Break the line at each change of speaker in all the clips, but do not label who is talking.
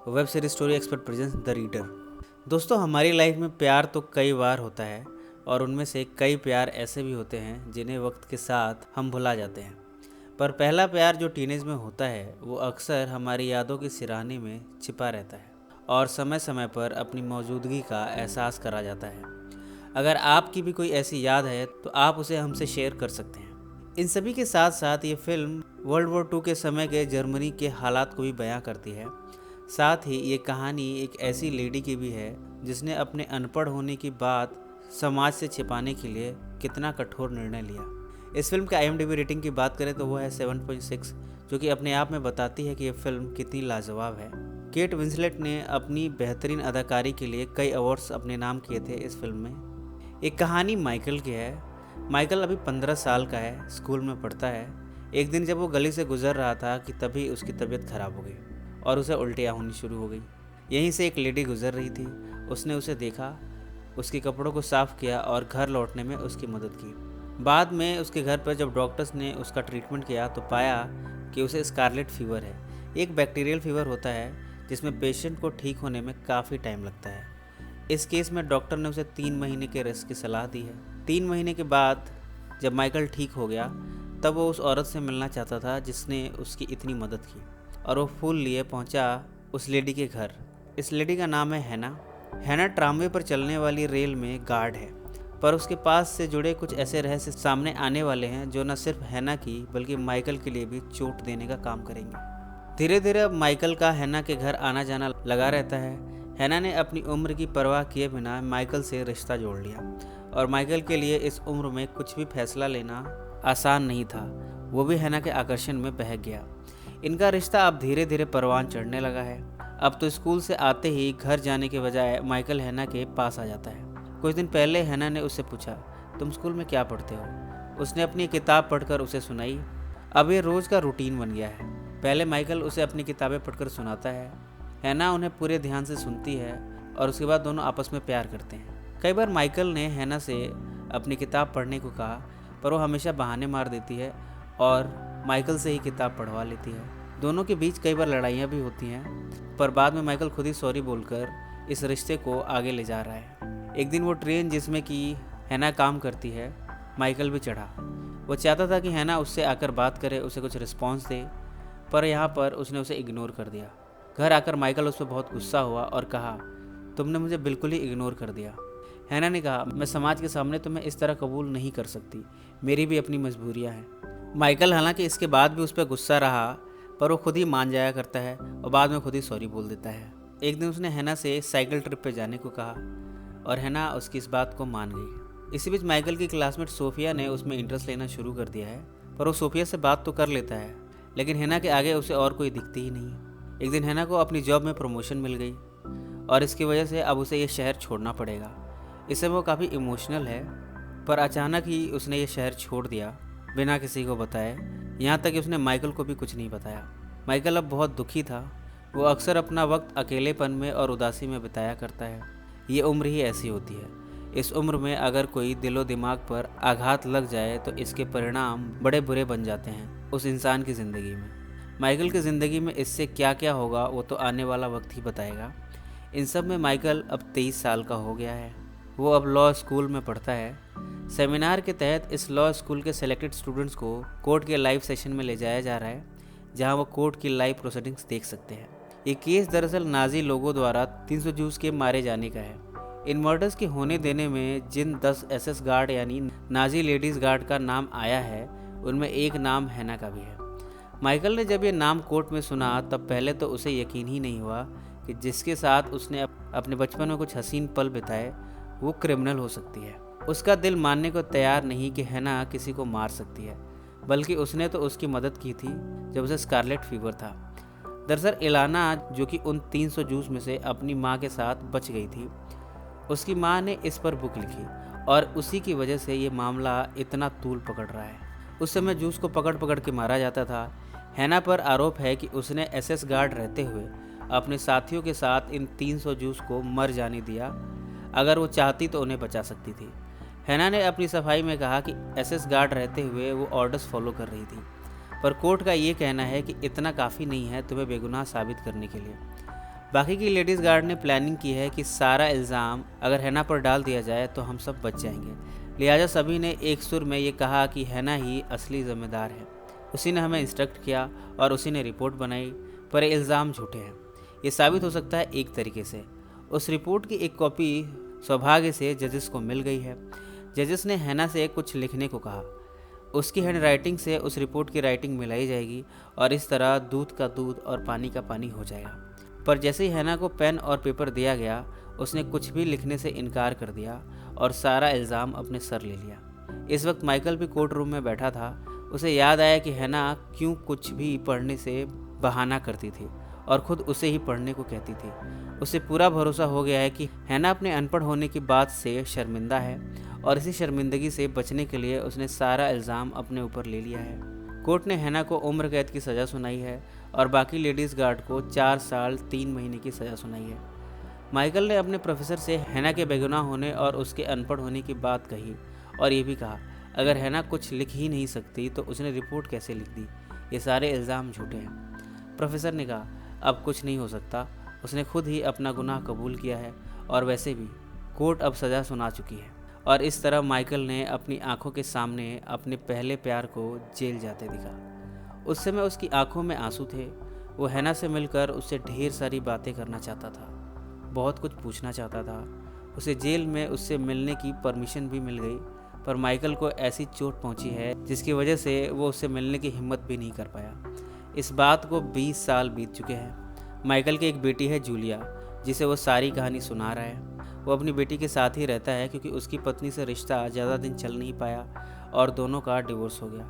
Web series story expert presence the reader. दोस्तों, हमारी life में प्यार तो कई बार होता है और उनमें से कई प्यार ऐसे भी होते हैं जिन्हें वक्त के साथ हम भुला जाते हैं। पर पहला प्यार जो टीनेज में होता है वो अक्सर हमारी यादों की सिरहानी में छिपा रहता है और समय समय पर अपनी मौजूदगी का एहसास करा जाता है। अगर आपकी भी कोई ऐसी याद है तो आप उसे हमसे शेयर कर सकते हैं। इन सभी के साथ साथ ये फिल्म वर्ल्ड वॉर 2 के समय के जर्मनी के हालात को भी बयां करती है। साथ ही ये कहानी एक ऐसी लेडी की भी है जिसने अपने अनपढ़ होने की बात समाज से छिपाने के लिए कितना कठोर निर्णय लिया। इस फिल्म का IMDb रेटिंग की बात करें तो वो है 7.6, जो कि अपने आप में बताती है कि ये फिल्म कितनी लाजवाब है। केट विंसलेट ने अपनी बेहतरीन अदाकारी के लिए कई अवार्ड्स अपने नाम किए थे इस फिल्म में। एक कहानी माइकल की है। माइकल अभी 15 साल का है, स्कूल में पढ़ता है। एक दिन जब वो गली से गुजर रहा था कि तभी उसकी तबीयत खराब हो गई और उसे उल्टियाँ होनी शुरू हो गई। यहीं से एक लेडी गुजर रही थी। उसने उसे देखा, उसके कपड़ों को साफ़ किया और घर लौटने में उसकी मदद की। बाद में उसके घर पर जब डॉक्टर्स ने उसका ट्रीटमेंट किया तो पाया कि उसे स्कारलेट फीवर है। एक बैक्टीरियल फीवर होता है जिसमें पेशेंट को ठीक होने में काफ़ी टाइम लगता है। इस केस में डॉक्टर ने उसे 3 महीने के रेस्ट की सलाह दी है। 3 महीने के बाद जब माइकल ठीक हो गया तब वो उस औरत से मिलना चाहता था जिसने उसकी इतनी मदद की और वो फूल लिए पहुंचा उस लेडी के घर। इस लेडी का नाम है हैना। हैना ट्रामवे पर चलने वाली रेल में गार्ड है, पर उसके पास से जुड़े कुछ ऐसे रहस्य सामने आने वाले हैं जो न सिर्फ हैना की बल्कि माइकल के लिए भी चोट देने का काम करेंगे। धीरे धीरे अब माइकल का हैना के घर आना जाना लगा रहता है। हैना ने अपनी उम्र की परवाह किए बिना माइकल से रिश्ता जोड़ लिया और माइकल के लिए इस उम्र में कुछ भी फैसला लेना आसान नहीं था। वो भी हैना के आकर्षण में बहक गया। इनका रिश्ता अब धीरे धीरे परवान चढ़ने लगा है। अब तो स्कूल से आते ही घर जाने के बजाय माइकल हैना के पास आ जाता है। कुछ दिन पहले हैना ने उससे पूछा, तुम स्कूल में क्या पढ़ते हो? उसने अपनी किताब पढ़कर उसे सुनाई। अब ये रोज़ का रूटीन बन गया है। पहले माइकल उसे अपनी किताबें पढ़कर सुनाता है। हैना उन्हें पूरे ध्यान से सुनती है और उसके बाद दोनों आपस में प्यार करते हैं। कई बार माइकल ने हैना से अपनी किताब पढ़ने को कहा, पर वो हमेशा बहाने मार देती है और माइकल से ही किताब पढ़वा लेती है। दोनों के बीच कई बार लड़ाइयाँ भी होती हैं, पर बाद में माइकल खुद ही सॉरी बोलकर इस रिश्ते को आगे ले जा रहा है। एक दिन वो ट्रेन जिसमें कि हैना काम करती है, माइकल भी चढ़ा। वो चाहता था कि हैना उससे आकर बात करे, उसे कुछ रिस्पॉन्स दे, पर यहाँ पर उसने उसे इग्नोर कर दिया। घर आकर माइकल उस पर बहुत गुस्सा हुआ और कहा, तुमने मुझे बिल्कुल ही इग्नोर कर दिया। हैना ने कहा, मैं समाज के सामने तुम्हें इस तरह कबूल नहीं कर सकती, मेरी भी अपनी मजबूरियाँ हैं। माइकल हालांकि इसके बाद भी उस पर गुस्सा रहा, पर वो खुद ही मान जाया करता है और बाद में खुद ही सॉरी बोल देता है। एक दिन उसने हैना से साइकिल ट्रिप पे जाने को कहा और हैना उसकी इस बात को मान गई। इसी बीच माइकल की क्लासमेट सोफिया ने उसमें इंटरेस्ट लेना शुरू कर दिया है, पर वो सोफिया से बात तो कर लेता है, लेकिन हैना के आगे उसे और कोई दिखती ही नहीं। एक दिन हैना को अपनी जॉब में प्रमोशन मिल गई और इसकी वजह से अब उसे ये शहर छोड़ना पड़ेगा। इस समय वो काफ़ी इमोशनल है, पर अचानक ही उसने ये शहर छोड़ दिया बिना किसी को बताए। यहाँ तक कि उसने माइकल को भी कुछ नहीं बताया। माइकल अब बहुत दुखी था। वो अक्सर अपना वक्त अकेलेपन में और उदासी में बिताया करता है। ये उम्र ही ऐसी होती है। इस उम्र में अगर कोई दिलो दिमाग पर आघात लग जाए तो इसके परिणाम बड़े बुरे बन जाते हैं उस इंसान की ज़िंदगी में। माइकल की ज़िंदगी में इससे क्या क्या होगा वो तो आने वाला वक्त ही बताएगा। इन सब में माइकल अब 23 साल का हो गया है। वो अब लॉ स्कूल में पढ़ता है। सेमिनार के तहत इस लॉ स्कूल के सेलेक्टेड स्टूडेंट्स को कोर्ट के लाइव सेशन में ले जाया जा रहा है, जहां वो कोर्ट की लाइव प्रोसीडिंग्स देख सकते हैं। ये केस दरअसल नाजी लोगों द्वारा 300 जूस के मारे जाने का है। इन मर्डर्स के होने देने में जिन 10 SS गार्ड यानी नाजी लेडीज़ गार्ड का नाम आया है, उनमें एक नाम हैना का भी है। माइकल ने जब ये नाम कोर्ट में सुना तब पहले तो उसे यकीन ही नहीं हुआ कि जिसके साथ उसने अपने बचपन में कुछ हसीन पल बिताए वो क्रिमिनल हो सकती है। उसका दिल मानने को तैयार नहीं कि हैना किसी को मार सकती है, बल्कि उसने तो उसकी मदद की थी जब उसे स्कारलेट फीवर था। दरअसल इलाना, जो कि उन 300 जूस में से अपनी माँ के साथ बच गई थी, उसकी माँ ने इस पर बुक लिखी और उसी की वजह से ये मामला इतना तूल पकड़ रहा है। उस समय जूस को पकड़ पकड़ के मारा जाता था। हैना पर आरोप है कि उसने SS गार्ड रहते हुए अपने साथियों के साथ इन 300 जूस को मर जाने दिया। अगर वो चाहती तो उन्हें बचा सकती थी। हैना ने अपनी सफाई में कहा कि SS गार्ड रहते हुए वो ऑर्डर्स फॉलो कर रही थी, पर कोर्ट का ये कहना है कि इतना काफ़ी नहीं है तुम्हें बेगुनाह साबित करने के लिए। बाकी की लेडीज़ गार्ड ने प्लानिंग की है कि सारा इल्ज़ाम अगर हैना पर डाल दिया जाए तो हम सब बच जाएंगे। लिहाजा सभी ने एक सुर में ये कहा कि हैना ही असली ज़िम्मेदार है। उसी ने हमें इंस्ट्रक्ट किया और उसी ने रिपोर्ट बनाई, पर ये इल्ज़ाम झूठे हैं। ये साबित हो सकता है एक तरीके से। उस रिपोर्ट की एक कॉपी सौभाग्य से जजेस को मिल गई है। जजेस ने हैना से कुछ लिखने को कहा। उसकी हैंड राइटिंग से उस रिपोर्ट की राइटिंग मिलाई जाएगी और इस तरह दूध का दूध और पानी का पानी हो जाएगा। पर जैसे ही हैना को पेन और पेपर दिया गया, उसने कुछ भी लिखने से इनकार कर दिया और सारा इल्ज़ाम अपने सर ले लिया। इस वक्त माइकल भी कोर्ट रूम में बैठा था। उसे याद आया कि हैना क्यों कुछ भी पढ़ने से बहाना करती थी और खुद उसे ही पढ़ने को कहती थी। उसे पूरा भरोसा हो गया है कि हैना अपने अनपढ़ होने की बात से शर्मिंदा है और इसी शर्मिंदगी से बचने के लिए उसने सारा इल्ज़ाम अपने ऊपर ले लिया है। कोर्ट ने हैना को उम्र कैद की सज़ा सुनाई है और बाकी लेडीज़ गार्ड को 4 साल 3 महीने की सज़ा सुनाई है। माइकल ने अपने प्रोफेसर से हैना के बेगुनाह होने और उसके अनपढ़ होने की बात कही और ये भी कहा अगर हैना कुछ लिख ही नहीं सकती तो उसने रिपोर्ट कैसे लिख दी। ये सारे इल्ज़ाम झूठे हैं। प्रोफेसर ने कहा अब कुछ नहीं हो सकता, उसने खुद ही अपना गुनाह कबूल किया है और वैसे भी कोर्ट अब सज़ा सुना चुकी है। और इस तरह माइकल ने अपनी आंखों के सामने अपने पहले प्यार को जेल जाते दिखा। उस समय उसकी आंखों में आंसू थे। वो हैना से मिलकर उससे ढेर सारी बातें करना चाहता था, बहुत कुछ पूछना चाहता था। उसे जेल में उससे मिलने की परमिशन भी मिल गई, पर माइकल को ऐसी चोट पहुंची है जिसकी वजह से वो उससे मिलने की हिम्मत भी नहीं कर पाया। इस बात को 20 साल बीत चुके हैं। माइकल की एक बेटी है जूलिया, जिसे वो सारी कहानी सुना रहा है। वो अपनी बेटी के साथ ही रहता है क्योंकि उसकी पत्नी से रिश्ता ज़्यादा दिन चल नहीं पाया और दोनों का डिवोर्स हो गया।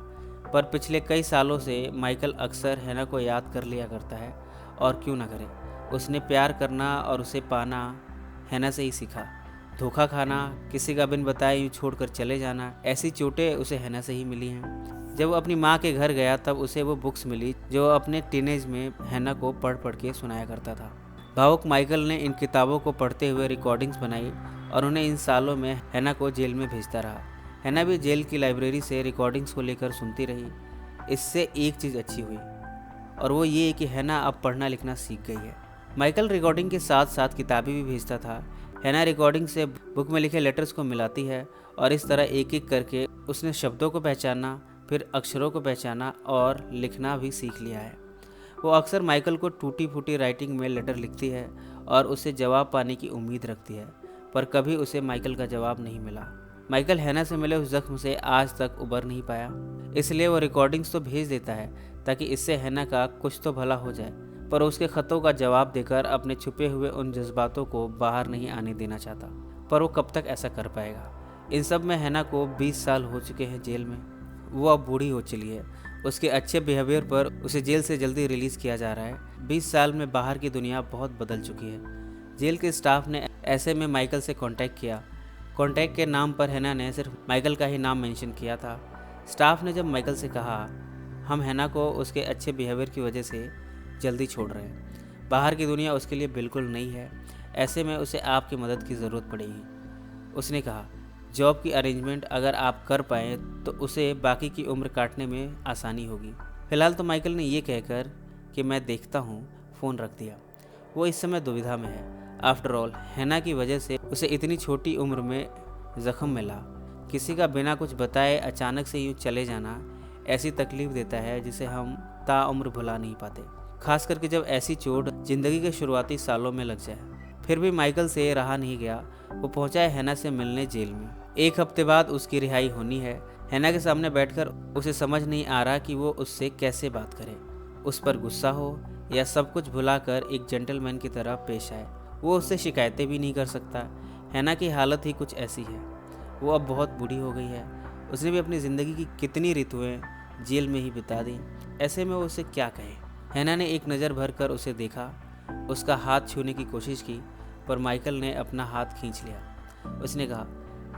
पर पिछले कई सालों से माइकल अक्सर हैना को याद कर लिया करता है, और क्यों ना करे। उसने प्यार करना और उसे पाना हैना से ही सीखा। धोखा खाना, किसी का बिन बताए यूँ छोड़कर चले जाना, ऐसी चोटें उसे हैना से ही मिली हैं। जब वो अपनी माँ के घर गया तब उसे वो बुक्स मिली जो अपने टीनेज में हैना को पढ़ पढ़ के सुनाया करता था। भावुक माइकल ने इन किताबों को पढ़ते हुए रिकॉर्डिंग्स बनाई और उन्हें इन सालों में हैना को जेल में भेजता रहा। हैना भी जेल की लाइब्रेरी से रिकॉर्डिंग्स को लेकर सुनती रही। इससे एक चीज़ अच्छी हुई और वो ये कि हैना अब पढ़ना लिखना सीख गई है। माइकल रिकॉर्डिंग के साथ साथ किताबें भी भेजता था। हैना रिकॉर्डिंग से बुक में लिखे लेटर्स को मिलाती है और इस तरह एक एक करके उसने शब्दों को पहचाना, फिर अक्षरों को पहचाना और लिखना भी सीख लिया है। वो अक्सर माइकल को टूटी फूटी राइटिंग में लेटर लिखती है और उसे जवाब पाने की उम्मीद रखती है, पर कभी उसे माइकल का जवाब नहीं मिला। माइकल हैना से मिले उस जख्म से आज तक उबर नहीं पाया, इसलिए वो रिकॉर्डिंग्स तो भेज देता है ताकि इससे हैना का कुछ तो भला हो जाए, पर उसके ख़तों का जवाब देकर अपने छुपे हुए उन जज्बातों को बाहर नहीं आने देना चाहता। पर वो कब तक ऐसा कर पाएगा। इन सब में हैना को 20 साल हो चुके हैं जेल में। वो अब बूढ़ी हो चली है। उसके अच्छे बिहेवियर पर उसे जेल से जल्दी रिलीज़ किया जा रहा है। 20 साल में बाहर की दुनिया बहुत बदल चुकी है। जेल के स्टाफ ने ऐसे में माइकल से कांटेक्ट किया। कांटेक्ट के नाम पर हैना ने सिर्फ माइकल का ही नाम मेंशन किया था। स्टाफ ने जब माइकल से कहा हम हैना को उसके अच्छे बिहेवियर की वजह से जल्दी छोड़ रहे हैं, बाहर की दुनिया उसके लिए बिल्कुल नई है, ऐसे में उसे आपकी मदद की ज़रूरत पड़ेगी। उसने कहा जॉब की अरेंजमेंट अगर आप कर पाएँ तो उसे बाकी की उम्र काटने में आसानी होगी। फ़िलहाल तो माइकल ने ये कहकर कि मैं देखता हूँ फ़ोन रख दिया। वो इस समय दुविधा में है। आफ्टर ऑल हैना की वजह से उसे इतनी छोटी उम्र में ज़ख्म मिला। किसी का बिना कुछ बताए अचानक से यूँ चले जाना ऐसी तकलीफ़ देता है जिसे हम ताउम्र भुला नहीं पाते, खास करके जब ऐसी चोट ज़िंदगी के शुरुआती सालों में लग जाए। फिर भी माइकल से रहा नहीं गया। वो पहुंचा है हैना से मिलने जेल में। 1 हफ्ते बाद उसकी रिहाई होनी है। हैना के सामने बैठकर उसे समझ नहीं आ रहा कि वो उससे कैसे बात करे, उस पर गुस्सा हो या सब कुछ भुलाकर एक जेंटलमैन की तरह पेश आए। वो उससे शिकायतें भी नहीं कर सकता। हैना की हालत ही कुछ ऐसी है। वो अब बहुत बूढ़ी हो गई है। उसने भी अपनी ज़िंदगी की कितनी ऋतुएं जेल में ही बिता दी। ऐसे में वो उसे क्या कहे। हैना ने एक नज़र भर कर उसे देखा, उसका हाथ छूने की कोशिश की, पर माइकल ने अपना हाथ खींच लिया। उसने कहा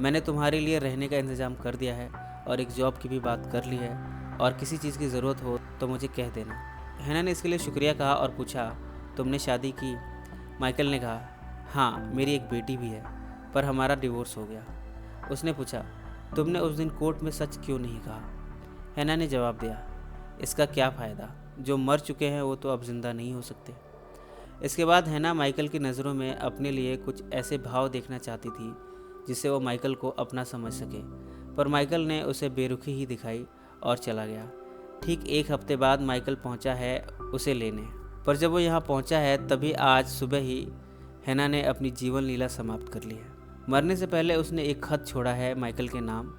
मैंने तुम्हारे लिए रहने का इंतज़ाम कर दिया है और एक जॉब की भी बात कर ली है, और किसी चीज़ की ज़रूरत हो तो मुझे कह देना। हैना ने इसके लिए शुक्रिया कहा और पूछा तुमने शादी की? माइकल ने कहा हाँ, मेरी एक बेटी भी है, पर हमारा डिवोर्स हो गया। उसने पूछा तुमने उस दिन कोर्ट में सच क्यों नहीं कहा? हैना ने जवाब दिया इसका क्या फ़ायदा, जो मर चुके हैं वो तो अब ज़िंदा नहीं हो सकते। इसके बाद हैना माइकल की नज़रों में अपने लिए कुछ ऐसे भाव देखना चाहती थी जिससे वो माइकल को अपना समझ सके, पर माइकल ने उसे बेरुखी ही दिखाई और चला गया। ठीक 1 हफ्ते बाद माइकल पहुंचा है उसे लेने, पर जब वो यहाँ पहुंचा है तभी आज सुबह ही हैना ने अपनी जीवन लीला समाप्त कर ली है। मरने से पहले उसने एक खत छोड़ा है माइकल के नाम।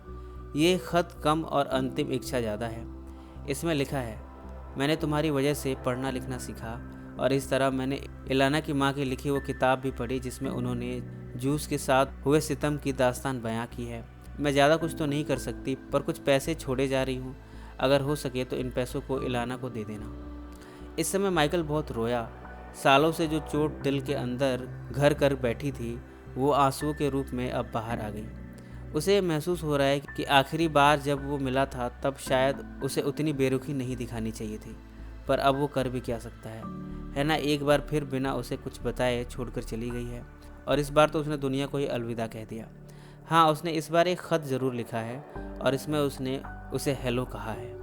ये खत कम और अंतिम इच्छा ज़्यादा है। इसमें लिखा है, मैंने तुम्हारी वजह से पढ़ना लिखना सीखा और इस तरह मैंने इलाना की माँ की लिखी वो किताब भी पढ़ी जिसमें उन्होंने जूस के साथ हुए सितम की दास्तान बयां की है। मैं ज़्यादा कुछ तो नहीं कर सकती, पर कुछ पैसे छोड़े जा रही हूँ। अगर हो सके तो इन पैसों को इलाना को दे देना। इस समय माइकल बहुत रोया। सालों से जो चोट दिल के अंदर घर कर बैठी थी वो आंसुओं के रूप में अब बाहर आ गई। उसे महसूस हो रहा है कि आखिरी बार जब वो मिला था तब शायद उसे उतनी बेरुखी नहीं दिखानी चाहिए थी, पर अब वो कर भी क्या सकता है ना। एक बार फिर बिना उसे कुछ बताए छोड़कर चली गई है और इस बार तो उसने दुनिया को ही अलविदा कह दिया। हाँ, उसने इस बार एक ख़त ज़रूर लिखा है और इसमें उसने उसे हेलो कहा है।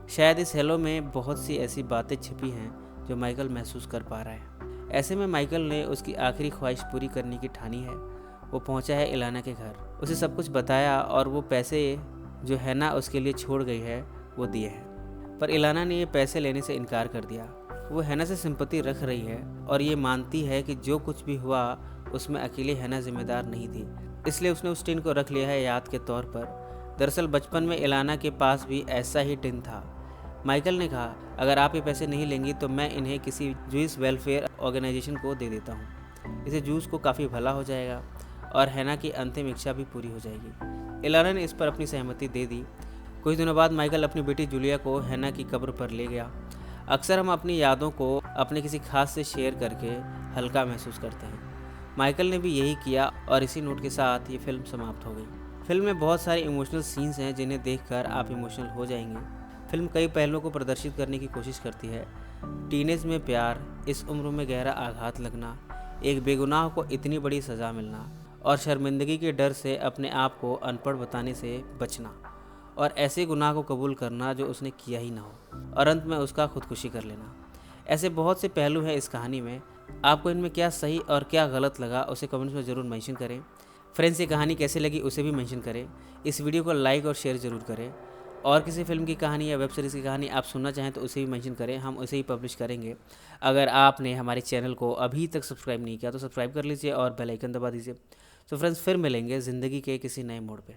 शायद इस हेलो में बहुत सी ऐसी बातें छिपी हैं जो माइकल महसूस कर पा रहा है। ऐसे में माइकल ने उसकी आखिरी ख्वाहिश पूरी करने की ठानी है। वो पहुंचा है इलाना के घर, उसे सब कुछ बताया और वो पैसे जो हैना उसके लिए छोड़ गई है वो दिए हैं, पर इलाना ने ये पैसे लेने से इनकार कर दिया। वो हैना से सिंपैथी रख रही है और ये मानती है कि जो कुछ भी हुआ उसमें अकेली हैना जिम्मेदार नहीं थी, इसलिए उसने उस टिन को रख लिया है याद के तौर पर। दरअसल बचपन में इलाना के पास भी ऐसा ही टिन था। माइकल ने कहा, अगर आप ये पैसे नहीं लेंगी तो मैं इन्हें किसी जूस वेलफेयर ऑर्गेनाइजेशन को दे देता हूँ। इसे जूस को काफ़ी भला हो जाएगा और हैना की अंतिम इच्छा भी पूरी हो जाएगी। इलाना ने इस पर अपनी सहमति दे दी। कुछ दिनों बाद माइकल अपनी बेटी जूलिया को हैना की कब्र पर ले गया। अक्सर हम अपनी यादों को अपने किसी खास से शेयर करके हल्का महसूस करते हैं। माइकल ने भी यही किया और इसी नोट के साथ ये फिल्म समाप्त हो गई। फिल्म में बहुत सारे इमोशनल सीन्स हैं जिन्हें देखकर आप इमोशनल हो जाएंगे। फिल्म कई पहलुओं को प्रदर्शित करने की कोशिश करती है। टीनेज में प्यार, इस उम्र में गहरा आघात लगना, एक बेगुनाह को इतनी बड़ी सज़ा मिलना और शर्मिंदगी के डर से अपने आप को अनपढ़ बताने से बचना और ऐसे गुनाह को कबूल करना जो उसने किया ही ना हो और अंत में उसका खुदकुशी कर लेना। ऐसे बहुत से पहलू हैं इस कहानी में। आपको इनमें क्या सही और क्या गलत लगा उसे कमेंट्स में ज़रूर मेंशन करें। फ्रेंड्स, ये कहानी कैसे लगी उसे भी मेंशन करें। इस वीडियो को लाइक और शेयर ज़रूर करें। और किसी फिल्म की कहानी या वेब सीरीज़ की कहानी आप सुनना चाहें तो उसे भी मेंशन करें, हम उसे ही पब्लिश करेंगे। अगर आपने हमारे चैनल को अभी तक सब्सक्राइब नहीं किया तो सब्सक्राइब कर लीजिए और बेल आइकन दबा दीजिए। तो फ्रेंड्स, फिर मिलेंगे ज़िंदगी के किसी नए मोड़ पे।